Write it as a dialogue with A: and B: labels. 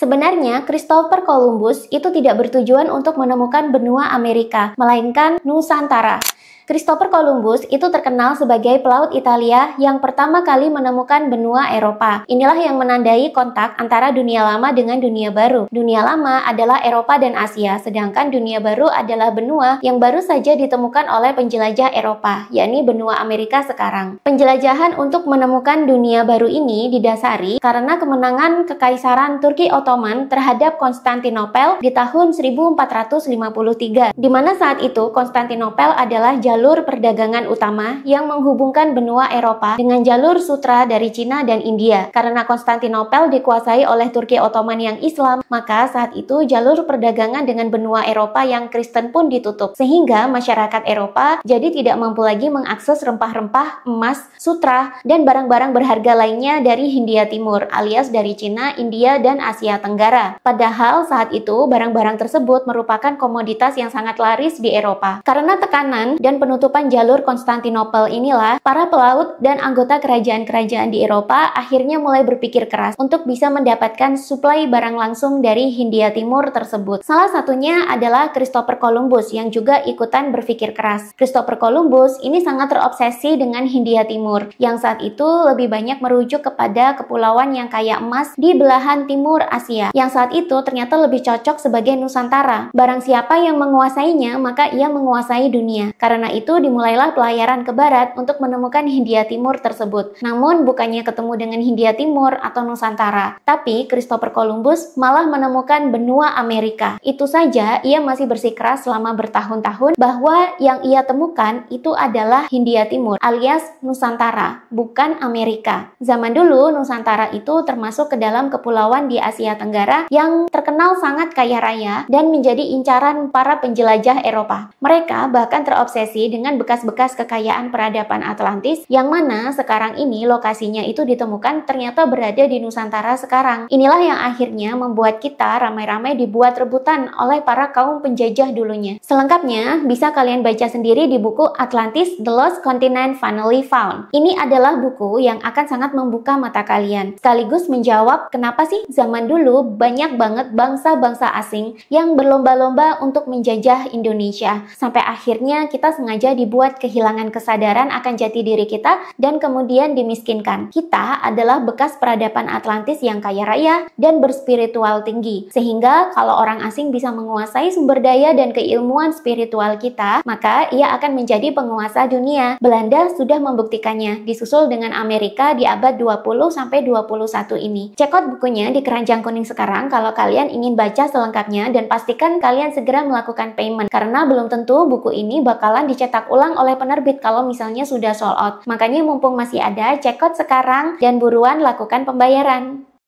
A: Sebenarnya, Christopher Columbus itu tidak bertujuan untuk menemukan benua Amerika, melainkan Nusantara. Christopher Columbus itu terkenal sebagai pelaut Italia yang pertama kali menemukan benua Eropa. Inilah yang menandai kontak antara dunia lama dengan dunia baru. Dunia lama adalah Eropa dan Asia, sedangkan dunia baru adalah benua yang baru saja ditemukan oleh penjelajah Eropa, yakni benua Amerika sekarang. Penjelajahan untuk menemukan dunia baru ini didasari karena kemenangan Kekaisaran Turki Ottoman terhadap Konstantinopel di tahun 1453, di mana saat itu Konstantinopel adalah jalur perdagangan utama yang menghubungkan benua Eropa dengan jalur sutra dari Cina dan India. Karena Konstantinopel dikuasai oleh Turki Ottoman yang Islam, maka saat itu jalur perdagangan dengan benua Eropa yang Kristen pun ditutup. Sehingga masyarakat Eropa jadi tidak mampu lagi mengakses rempah-rempah, emas, sutra, dan barang-barang berharga lainnya dari Hindia Timur, alias dari Cina, India, dan Asia Tenggara. Padahal saat itu barang-barang tersebut merupakan komoditas yang sangat laris di Eropa. Karena tekanan dan penutupan jalur Konstantinopel inilah, para pelaut dan anggota kerajaan-kerajaan di Eropa akhirnya mulai berpikir keras untuk bisa mendapatkan suplai barang langsung dari Hindia Timur tersebut. Salah satunya adalah Christopher Columbus yang juga ikutan berpikir keras. Christopher Columbus ini sangat terobsesi dengan Hindia Timur, yang saat itu lebih banyak merujuk kepada kepulauan yang kaya emas di belahan timur Asia, yang saat itu ternyata lebih cocok sebagai Nusantara. Barang siapa yang menguasainya, maka ia menguasai dunia. Karena itu dimulailah pelayaran ke barat untuk menemukan Hindia Timur tersebut. Namun bukannya ketemu dengan Hindia Timur atau Nusantara, tapi Christopher Columbus malah menemukan benua Amerika. Itu saja ia masih bersikeras selama bertahun-tahun bahwa yang ia temukan itu adalah Hindia Timur alias Nusantara, bukan Amerika. Zaman dulu Nusantara itu termasuk ke dalam kepulauan di Asia Tenggara yang terkenal sangat kaya raya dan menjadi incaran para penjelajah Eropa. Mereka bahkan terobsesi dengan bekas-bekas kekayaan peradaban Atlantis yang mana sekarang ini lokasinya itu ditemukan ternyata berada di Nusantara sekarang. Inilah yang akhirnya membuat kita ramai-ramai dibuat rebutan oleh para kaum penjajah dulunya. Selengkapnya bisa kalian baca sendiri di buku Atlantis: The Lost Continent Finally Found. Ini adalah buku yang akan sangat membuka mata kalian, sekaligus menjawab kenapa sih zaman dulu banyak banget bangsa-bangsa asing yang berlomba-lomba untuk menjajah Indonesia. Sampai akhirnya kita sengaja dibuat kehilangan kesadaran akan jati diri kita dan kemudian dimiskinkan. Kita adalah bekas peradaban Atlantis yang kaya raya dan berspiritual tinggi. Sehingga kalau orang asing bisa menguasai sumber daya dan keilmuan spiritual kita, maka ia akan menjadi penguasa dunia. Belanda sudah membuktikannya, disusul dengan Amerika di abad 20-21 ini. Cekot bukunya di keranjang kuning sekarang kalau kalian ingin baca selengkapnya, dan pastikan kalian segera melakukan payment karena belum tentu buku ini bakalan dicetak ulang oleh penerbit kalau misalnya sudah sold out. Makanya mumpung masih ada, cekot sekarang dan buruan lakukan pembayaran.